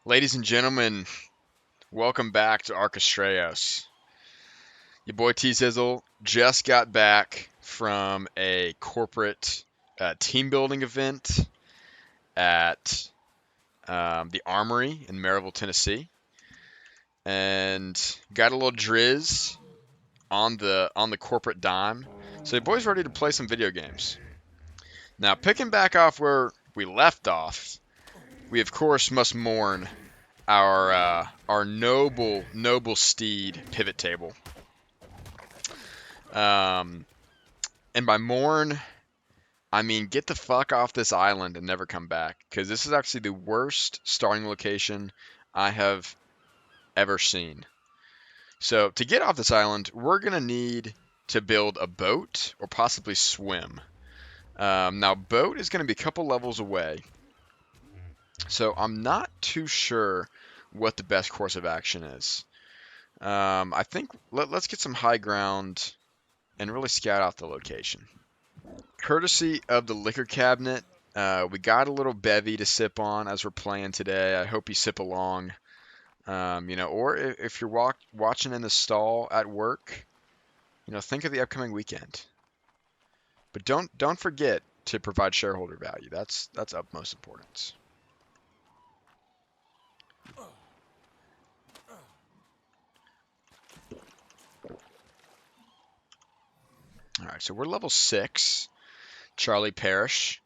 Ladies and gentlemen, welcome back to Archestrayos. Your boy T-sizzle just got back from a corporate team building event at the Armory in Maryville, Tennessee, and got a little drizz on the corporate dime. So your boy's ready to play some video games. Now, picking back off where we left off, we of course must mourn our noble steed pivot table. And by mourn, I mean get the fuck off this island and never come back, because this is actually the worst starting location I have ever seen. So to get off this island, we're gonna need to build a boat or possibly swim. Now, boat is gonna be a couple levels away, so I'm not too sure what the best course of action is. I think let's get some high ground and really scout out the location. Courtesy of the liquor cabinet, we got a little bevy to sip on as we're playing today. I hope you sip along. Or if you're watching in the stall at work, think of the upcoming weekend. But don't forget to provide shareholder value. That's utmost importance. All right, so we're level 6. Charlie Parrish,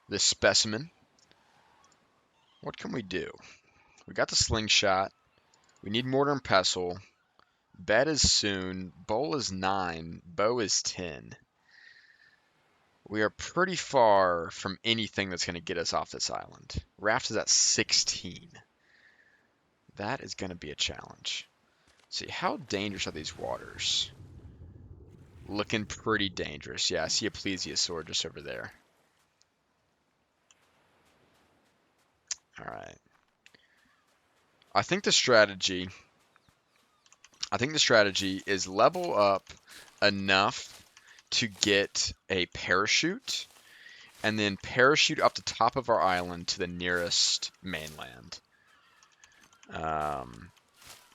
this specimen. What can we do? We got the slingshot. We need mortar and pestle. Bed is soon. Bowl is 9. Bow is 10. We are pretty far from anything that's going to get us off this island. Raft is at 16. That is going to be a challenge. Let's see, how dangerous are these waters? Looking pretty dangerous. Yeah, I see a plesiosaur just over there. All right. I think the strategy is level up enough to get a parachute and then parachute up the top of our island to the nearest mainland.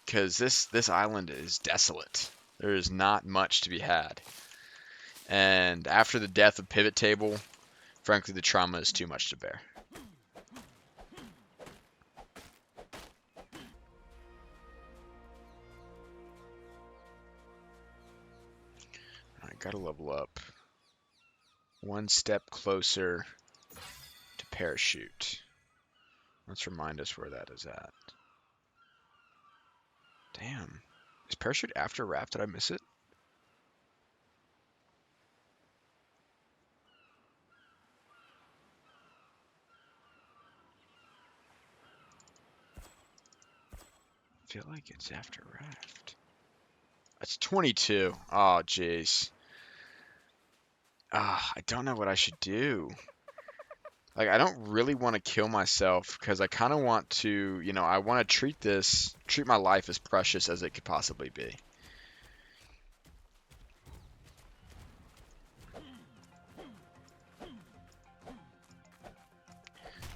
Because this island is desolate. There is not much to be had. And after the death of Pivot Table, frankly, the trauma is too much to bear. I gotta level up. One step closer to parachute. Let's remind us where that is at. Damn. Is parachute after raft? Did I miss it? I feel like it's after raft. That's 22. Oh, jeez. I don't know what I should do. Like, I don't really want to kill myself because I kind of want to, I want to treat my life as precious as it could possibly be.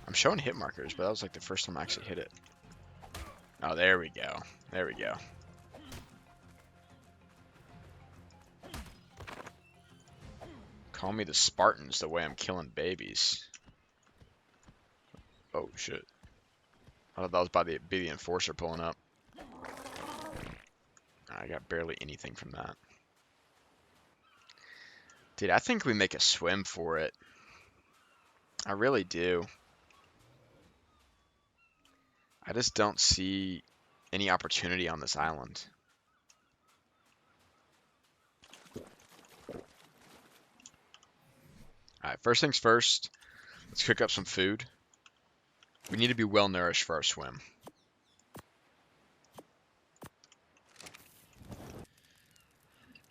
I'm showing hit markers, but that was like the first time I actually hit it. Oh, there we go. There we go. Call me the Spartans the way I'm killing babies. Oh, shit. I thought that was about to be the enforcer pulling up. I got barely anything from that. Dude, I think we make a swim for it. I really do. I just don't see any opportunity on this island. Alright, first things first, let's cook up some food. We need to be well nourished for our swim.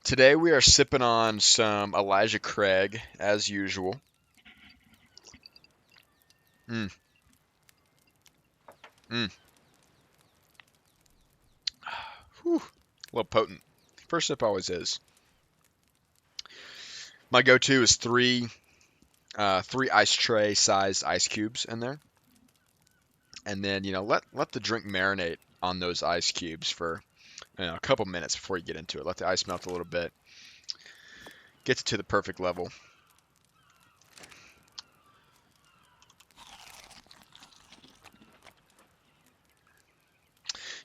Today we are sipping on some Elijah Craig, as usual. A little potent. First sip always is. My go-to is three ice tray sized ice cubes in there. and then let the drink marinate on those ice cubes for a couple minutes before you get into it. Let the ice melt a little bit, gets it to the perfect level.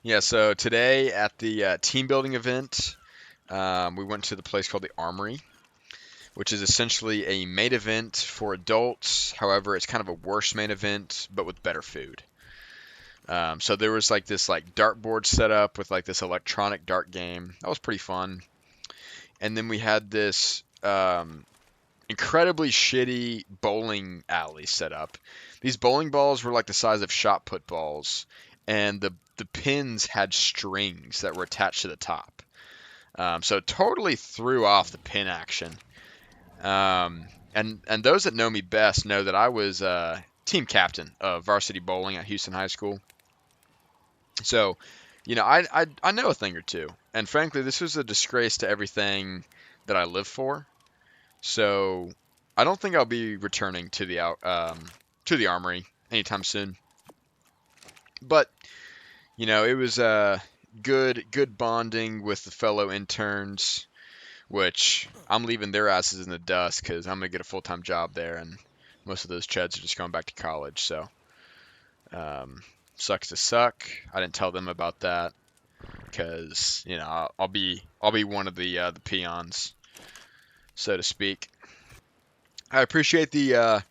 Yeah, so today at the team building event, we went to the place called the Armory, which is essentially a main event for adults. However, it's kind of a worse main event, but with better food. So there was like this like dartboard set up with like this electronic dart game. That was pretty fun. And then we had this incredibly shitty bowling alley set up. These bowling balls were like the size of shot put balls, and the pins had strings that were attached to the top. So it totally threw off the pin action. And those that know me best know that I was team captain of varsity bowling at Houston High School. So, I know a thing or two. And frankly, this was a disgrace to everything that I live for. So, I don't think I'll be returning to the Armory anytime soon. But, it was good bonding with the fellow interns, which I'm leaving their asses in the dust because I'm gonna get a full-time job there, and most of those cheds are just going back to college. So, sucks to suck. I didn't tell them about that because I'll be one of the peons, so to speak. I appreciate the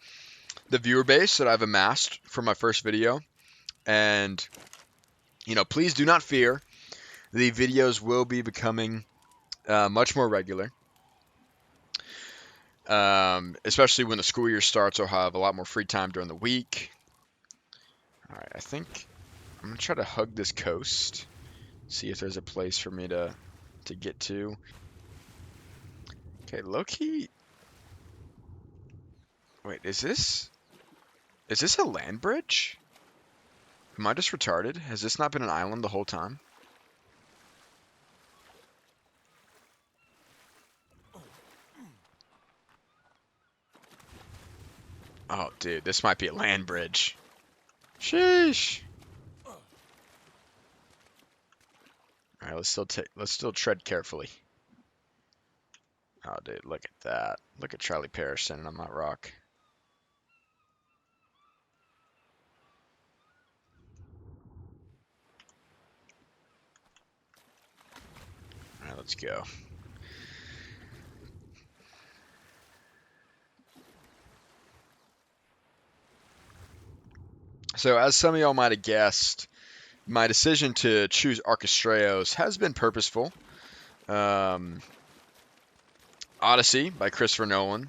viewer base that I've amassed for my first video, and please do not fear. The videos will be becoming much more regular, especially when the school year starts. I'll have a lot more free time during the week. All right, I think I'm gonna try to hug this coast, see if there's a place for me to get to. Okay, low-key. Wait, is this a land bridge? Am I just retarded? Has this not been an island the whole time? Oh, dude, this might be a land bridge. Sheesh. All right, let's still tread carefully. Oh, dude, look at that. Look at Charlie Parrish standing on that rock. All right, let's go. So, as some of y'all might have guessed, my decision to choose Archistreos has been purposeful. Odyssey by Christopher Nolan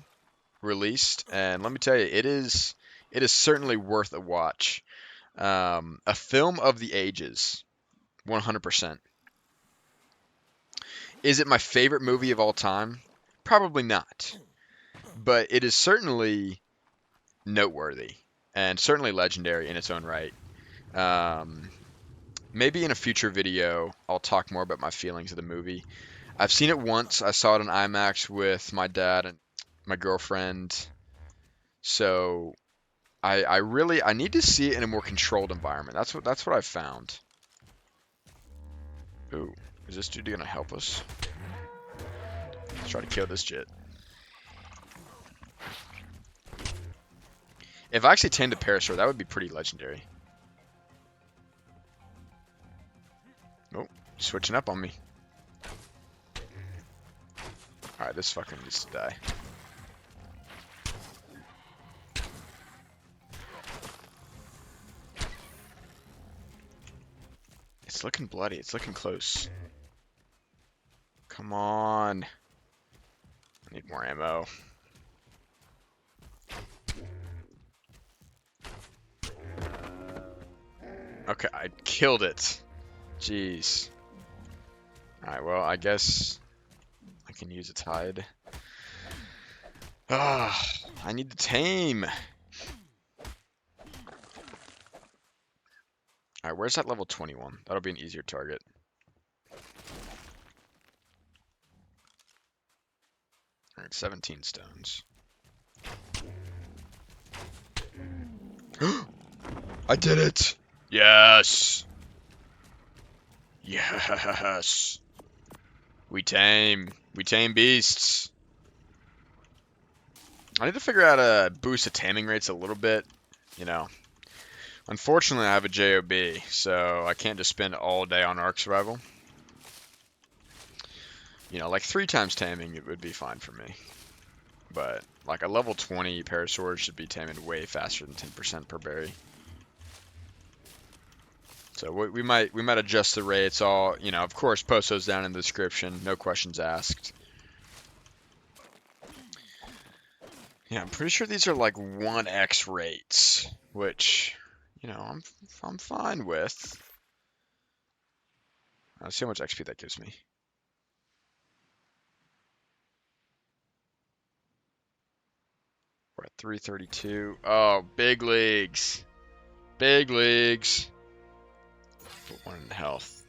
released, and let me tell you, it is certainly worth a watch. A film of the ages, 100%. Is it my favorite movie of all time? Probably not, but it is certainly noteworthy and certainly legendary in its own right. Maybe in a future video, I'll talk more about my feelings of the movie. I've seen it once. I saw it in IMAX with my dad and my girlfriend. So I need to see it in a more controlled environment. That's what I've found. Ooh, is this dude gonna help us? Let's try to kill this jit. If I actually tamed a parasaur, that would be pretty legendary. Oh, switching up on me. Alright, this fucking needs to die. It's looking bloody. It's looking close. Come on. I need more ammo. Okay, I killed it. Jeez. Alright, well, I guess I can use its hide. Ah, I need to tame. Alright, where's that level 21? That'll be an easier target. Alright, 17 stones. I did it! Yes. Yes. We tame beasts. I need to figure out how to boost the taming rates a little bit. You know, unfortunately, I have a JOB, so I can't just spend all day on Ark Survival. You know, like 3 times taming, it would be fine for me. But like a level 20 Parasaur should be taming way faster than 10% per berry. So we might adjust the rates. All, you know, of course, post those down in the description. No questions asked. Yeah, I'm pretty sure these are like 1x rates, which, you know, I'm fine with. Let's see how much XP that gives me. We're at 332. Oh, big leagues. Big leagues. Put 1 in health.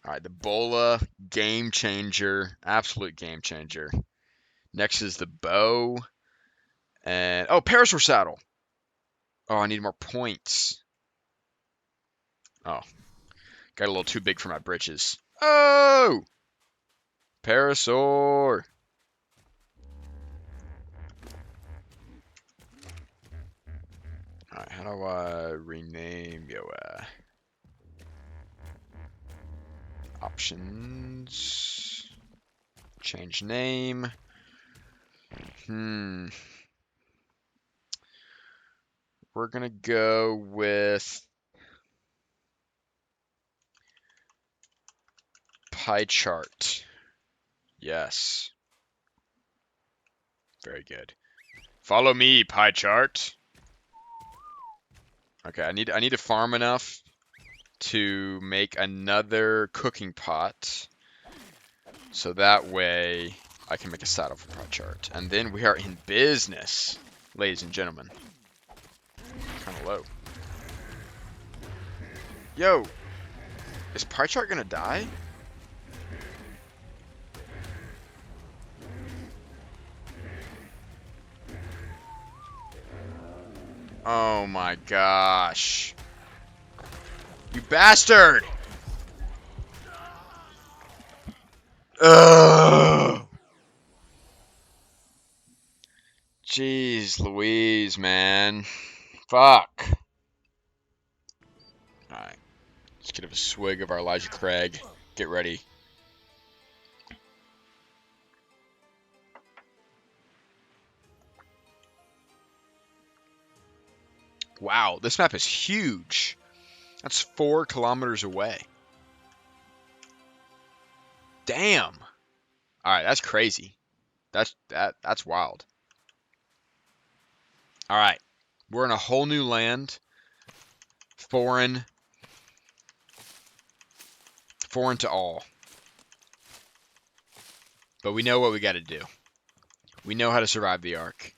All right, the Bola, game changer, absolute game changer. Next is the bow, and oh, Parasaur saddle. Oh, I need more points. Oh, got a little too big for my britches. Oh, Parasaur. All right, how do I rename yo? Options. Change name. We're gonna go with pie chart. Yes. Very good. Follow me, pie chart. Okay, I need to farm enough to make another cooking pot, so that way I can make a saddle for pie chart, and then we are in business, ladies and gentlemen. Kind of low. Yo, is pie chart gonna die? Oh my gosh. You bastard! Ugh! Jeez Louise, man. Fuck. Alright. Let's get a swig of our Elijah Craig. Get ready. Wow, this map is huge. That's 4 kilometers away. Damn. All right, that's crazy. That's wild. All right, we're in a whole new land. Foreign to all. But we know what we got to do. We know how to survive the Ark.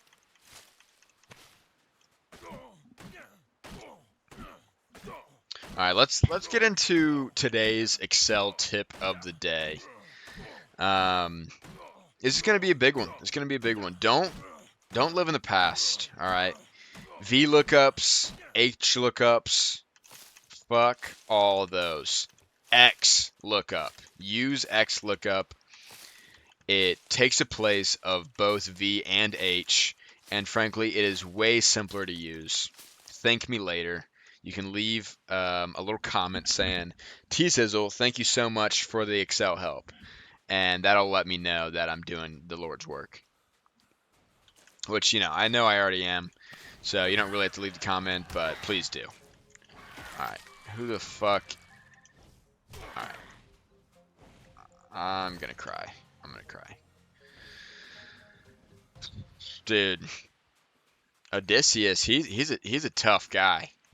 All right, let's get into today's Excel tip of the day. This is gonna be a big one. It's gonna be a big one. Don't live in the past. All right. V lookups, H lookups, fuck all those. X lookup. Use X lookup. It takes the place of both V and H, and frankly, it is way simpler to use. Thank me later. You can leave a little comment saying, T-sizzle, thank you so much for the Excel help. And that'll let me know that I'm doing the Lord's work. Which, you know I already am. So you don't really have to leave the comment, but please do. Alright, who the fuck? Alright. I'm gonna cry. Dude. Odysseus, he's a tough guy.